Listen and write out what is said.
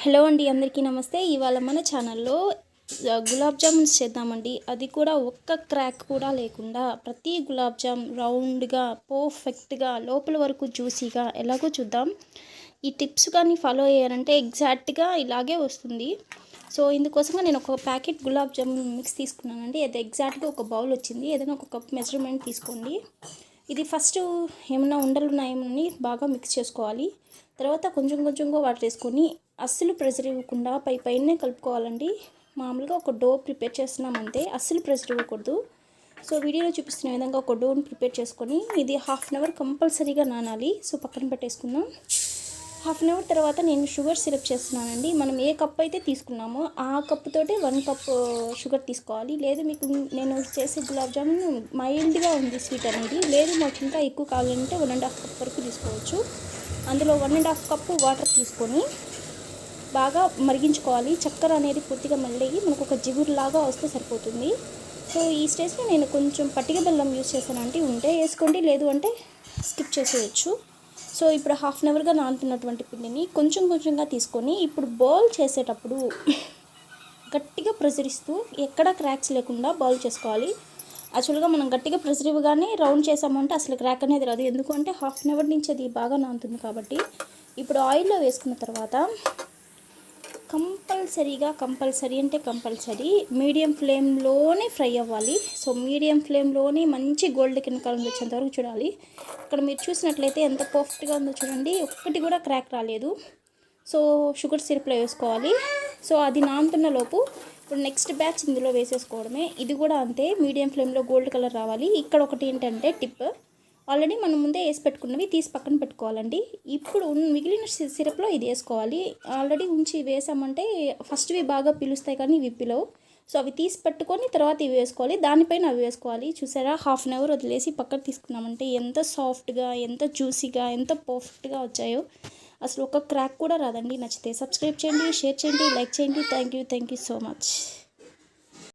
Hello అండి, అందరికీ నమస్తే. ఇవాళ మన ఛానల్లో గులాబ్ జామున్స్ చేద్దామండి. అది కూడా ఒక్క క్రాక్ కూడా లేకుండా ప్రతి గులాబ్ జామ్ రౌండ్గా పర్ఫెక్ట్గా లోపల వరకు జ్యూసీగా ఎలాగో చూద్దాం. ఈ టిప్స్ కానీ ఫాలో అయ్యారంటే ఎగ్జాక్ట్గా ఇలాగే వస్తుంది. సో ఇందుకోసంగా నేను ఒక ప్యాకెట్ గులాబ్ జామున్ మిక్స్ తీసుకున్నానండి. అది ఎగ్జాక్ట్గా ఒక బౌల్ వచ్చింది. ఏదైనా ఒక కప్ మెజర్మెంట్ తీసుకోండి. ఇది ఫస్ట్ ఏమైనా ఉండలు ఉన్నాయేమని బాగా మిక్స్ చేసుకోవాలి. తర్వాత కొంచెం కొంచెంగా వాటర్ వేసుకొని అస్సలు ప్రెషర్ ఇవ్వకుండా పైనే కలుపుకోవాలండి. మామూలుగా ఒక డో ప్రిపేర్ చేస్తున్నామంటే అస్సలు ప్రెషర్ ఇవ్వకూడదు. సో వీడియోలో చూపిస్తున్న విధంగా ఒక డోని ప్రిపేర్ చేసుకొని ఇది హాఫ్ అన్ అవర్ కంపల్సరీగా నానాలి. సో పక్కన పెట్టేసుకుందాం. హాఫ్ అన్ అవర్ తర్వాత నేను షుగర్ సిరప్ చేస్తున్నానండి. మనం ఏ కప్ అయితే తీసుకున్నామో ఆ కప్పుతోటే 1 కప్ షుగర్ తీసుకోవాలి. లేదు మీకు నేను చేసే గులాబ్ జామున్ మైల్డ్గా ఉంది స్వీట్ అనేది, లేదు మాకు ఇంకా ఎక్కువ కావాలంటే 1.5 కప్ వరకు తీసుకోవచ్చు. అందులో 1.5 కప్పు వాటర్ తీసుకొని బాగా మరిగించుకోవాలి. చక్కెర అనేది పూర్తిగా మళ్ళీ మనకు ఒక జిగురులాగా వస్తే సరిపోతుంది. సో ఈ స్టేజ్లో నేను కొంచెం పట్టిక బెల్లం యూస్ చేశానంటే ఉంటే వేసుకోండి, లేదు అంటే స్కిప్ చేసేయచ్చు. సో ఇప్పుడు హాఫ్ అన్ అవర్గా నానుతున్నటువంటి పిండిని కొంచెం కొంచెంగా తీసుకొని ఇప్పుడు బౌల్ చేసేటప్పుడు గట్టిగా ప్రెషర్ ఇస్తూ ఎక్కడ క్రాక్స్ లేకుండా బౌల్ చేసుకోవాలి. యాక్చువల్గా మనం గట్టిగా ప్రెషర్ ఇవ్వగానే రౌండ్ చేసామంటే అసలు క్రాక్ అనేది రాదు. ఎందుకంటే హాఫ్ అన్ అవర్ నుంచి అది బాగా నానుతుంది కాబట్టి. ఇప్పుడు ఆయిల్లో వేసుకున్న తర్వాత కంపల్సరీ మీడియం ఫ్లేమ్లోనే ఫ్రై అవ్వాలి. సో మీడియం ఫ్లేమ్లోనే మంచి గోల్డెన్ కలర్ వచ్చేంత వరకు చూడాలి. ఇక్కడ మీరు చూసినట్లయితే ఎంత పర్ఫెక్ట్గా ఉందో చూడండి, ఒక్కటి కూడా క్రాక్ రాలేదు. సో షుగర్ సిరప్లో వేసుకోవాలి. సో అది నానుతున్న లోపు ఇప్పుడు నెక్స్ట్ బ్యాచ్ ఇందులో వేసేసుకోవడమే. ఇది కూడా అంతే, మీడియం ఫ్లేమ్లో గోల్డ్ కలర్ రావాలి. ఇక్కడ ఒకటి ఏంటంటే టిప్, ఆల్రెడీ మనం ముందే వేసి పెట్టుకున్నవి తీసి పక్కన పెట్టుకోవాలండి. ఇప్పుడు మిగిలిన సిరప్లో ఇది వేసుకోవాలి. ఆల్రెడీ ఉంచి వేసామంటే ఫస్ట్వి బాగా పిలుస్తాయి కానీ ఇవి పిలవు. సో అవి తీసి పెట్టుకొని తర్వాత ఇవి వేసుకోవాలి, దానిపైన అవి వేసుకోవాలి. చూసారా, హాఫ్ అన్ అవర్ వదిలేసి పక్కన తీసుకున్నామంటే ఎంత సాఫ్ట్గా, ఎంత జ్యూసీగా, ఎంత పర్ఫెక్ట్గా వచ్చాయో. అసలు ఒక క్రాక్ కూడా రాదండి. నచ్చితే సబ్స్క్రైబ్ చేయండి, షేర్ చేయండి, లైక్ చేయండి. Thank you so much.